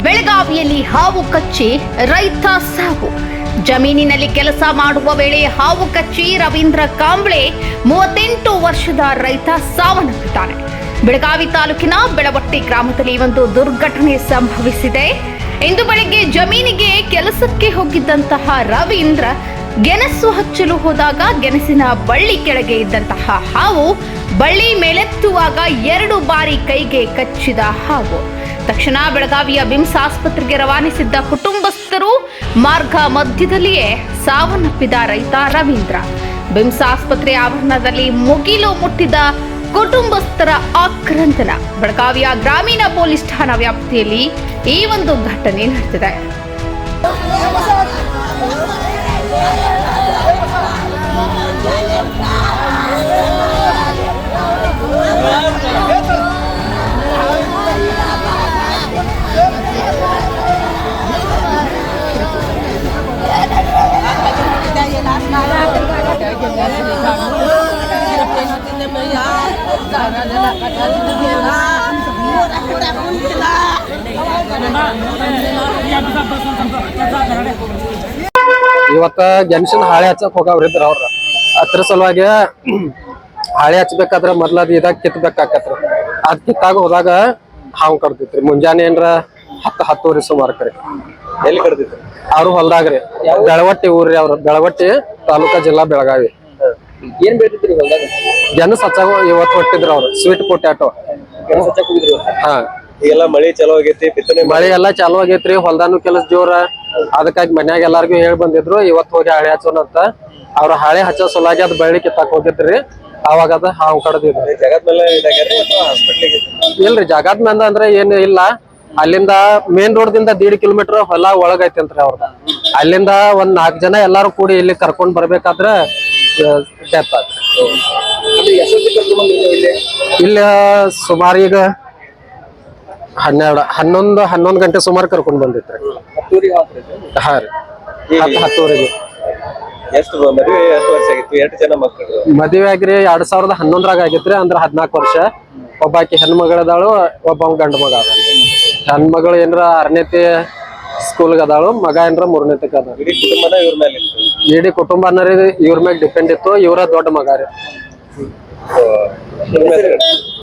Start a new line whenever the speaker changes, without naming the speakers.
ಬೆಳಗಾವಿಯಲ್ಲಿ ಹಾವು ಕಚ್ಚಿ ರೈತ ಸಾವು. ಜಮೀನಿನಲ್ಲಿ ಕೆಲಸ ಮಾಡುವ ವೇಳೆ ಹಾವು ಕಚ್ಚಿ ರವೀಂದ್ರ ಕಾಂಬ್ಳೆ 38 ವರ್ಷದ ರೈತ ಸಾವನ್ನಪ್ಪಿದ್ದಾನೆ. ಬೆಳಗಾವಿ ತಾಲೂಕಿನ ಬೆಳವಟ್ಟಿ ಗ್ರಾಮದಲ್ಲಿ ಒಂದು ದುರ್ಘಟನೆ ಸಂಭವಿಸಿದೆ. ಇಂದು ಬೆಳಗ್ಗೆ ಜಮೀನಿಗೆ ಕೆಲಸಕ್ಕೆ ಹೋಗಿದ್ದಂತಹ ರವೀಂದ್ರ ಗೆಣಸು ಹಚ್ಚಲು ಹೋದಾಗ ಗೆಣಸಿನ ಬಳ್ಳಿ ಕೆಳಗೆ ಇದ್ದಂತಹ ಹಾವು ಬಳ್ಳಿ ಮೇಲೆತ್ತುವಾಗ 2 ಬಾರಿ ಕೈಗೆ ಕಚ್ಚಿದ ಹಾವು. ತಕ್ಷಣ ಬೆಳಗಾವಿಯ ಬಿಮ್ಸ್ ಆಸ್ಪತ್ರೆಗೆ ರವಾನಿಸಿದ್ದ ಕುಟುಂಬಸ್ಥರು ಮಾರ್ಗ ಮಧ್ಯದಲ್ಲಿಯೇ ಸಾವನ್ನಪ್ಪಿದ ರೈತ ರವೀಂದ್ರ. ಬಿಮ್ಸ್ ಆಸ್ಪತ್ರೆ ಆವರಣದಲ್ಲಿ ಮುಗಿಲು ಮುಟ್ಟಿದ ಕುಟುಂಬಸ್ಥರ ಆಕ್ರಂದನ. ಬೆಳಗಾವಿಯ ಗ್ರಾಮೀಣ ಪೊಲೀಸ್ ಠಾಣಾ ವ್ಯಾಪ್ತಿಯಲ್ಲಿ ಈ ಒಂದು ಘಟನೆ ನಡೆದಿದೆ.
ಇವತ್ತ ಗೆಣಸಿನ ಹಾಳೆ ಹಚ್ಚಕ್ ಹೋಗವ್ರಿದ್ರ ಅವ್ರ ಅದ್ರ ಸಲುವಾಗಿ ಹಾಳೆ ಹಚ್ಬೇಕಾದ್ರ ಮೊದ್ಲದ್ ಇದಾಗ ಕಿತ್ಬೇಕಾಕತ್ರಿ. ಅದ್ ಕಿತ್ತಾಗ ಹೋದಾಗ ಹಾವು ಕಡ್ದಿತ್ರಿ. ಮುಂಜಾನೆ ಏನ್ರ 10-10 ಸುಮಾರು
ಎಲ್ಲಿ ಕಡ್ದಿತ್ತು?
ಅವ್ರು ಹೊಲ್ದಾಗ್ರಿ. ಬೆಳವಟ್ಟಿ ಊರ್ರಿ. ಅವ್ರ ಬೆಳವಟ್ಟಿ ತಾಲೂಕಾ ಜಿಲ್ಲಾ ಬೆಳಗಾವಿ.
ಏನ್ ಬೆಳಿತಿದ್ರಿ ಹೊಲ್ದಾಗ?
ಗೆಣಸ್ ಹಚ್ಚಾಗ ಇವತ್ತು ಹೊಟ್ಟಿದ್ರ ಅವ್ರು. ಸ್ವೀಟ್ ಪೊಟ್ಯಾಟೊ
ಹಚ್ಚಕ್ ಹೋಗಿದ್ರಿ.
ಹಾ,
ಈಗೆಲ್ಲ ಮಳಿ ಚಲೋ ಆಗೈತಿ, ಬಿತ್ತನೆ
ಮಳಿ ಎಲ್ಲಾ ಚಾಲು ಆಗೈತ್ರಿ. ಹೊಲ್ದಾನು ಕೆಲಸ ಜೋರ. ಅದಕ್ಕಾಗಿ ಮನ್ಯಾಗ ಎಲ್ಲಾರ್ಗು ಹೇಳಿ ಬಂದಿದ್ರು ಇವತ್ತು ಹೋಗಿ ಹಾಳೆ ಹಚ್ಚೋಣ ಅಂತ. ಅವ್ರ ಹಾಳೆ ಹಚ್ಚೋ ಸಲುವಾಗಿ ಅದ್ ಬಳ್ಳಿ ಕಿತ್ತಾಕ್ ಹೋಗಿದ್ರಿ. ಅವಾಗ ಅದ ಹಾವು ಕಡ್ದಿದ್ರಿ.
ಜಗತ್ ಮೇಲೆ ಇದಾಗ್ಯಾರಿ ಅಥವಾ ಹಾಸ್ಪಿಟ್ಲಿಗೆ?
ಇಲ್ರಿ, ಜಗತ್ ಮಂದ ಅಂದ್ರೆ ಏನು ಇಲ್ಲ. ಅಲ್ಲಿಂದ ಮೇನ್ ರೋಡ್ ದಿಂದ 1.5 ಕಿಲೋಮೀಟರ್ ಹೊಲ ಒಳಗೈತಂತ್ರಿ ಅವ್ರದ. ಅಲ್ಲಿಂದ ಒಂದ್ 4 ಜನ ಎಲ್ಲಾರು ಕೂಡಿ ಇಲ್ಲಿ ಕರ್ಕೊಂಡ್ ಬರ್ಬೇಕಾದ್ರ ಡೆತ್ ಆತ್ರಿ. ಇಲ್ಲಿ ಸುಮಾರು ಈಗ 11 ಗಂಟೆ ಸುಮಾರು ಕರ್ಕೊಂಡ್ ಬಂದಿತ್ರಿ. ಹಾ ರೀ, 10-10ವರೆಗೆ.
ಎಷ್ಟು ಮದುವೆ ಎಷ್ಟು ವರ್ಷ ಆಗಿತ್ತು? 2 ಜನ ಮಕ್ಕಳು.
ಮದುವೆ ಆಗ್ರಿ 2011ರಾಗ ಆಗಿತ್ರಿ. ಅಂದ್ರ 14 ವರ್ಷ. ಒಬ್ಬಾಕಿ ಹೆಣ್ಮಗಳದಾಳು, ಒಬ್ಬ ಗಂಡು ಮಗ ಅದ. ಹೆಣ್ಮಗಳು ಏನ್ರ 6ನೇತಿ ಸ್ಕೂಲ್ಗೆ ಅದಾಳು, ಮಗ ಏನ್ರ 3ನೇತಿಗೆ ಅದ.
ಇಡೀ ಕುಟುಂಬನ ಇವ್ರ ಮೇಲೆ ಇತ್ತು?
ಇಡೀ ಕುಟುಂಬನ ರೀ ಇವ್ರ ಮ್ಯಾಗ ಡಿಪೆಂಡ್ ಇತ್ತು. ಇವ್ರ ದೊಡ್ಡ ಮಗ ರೀ.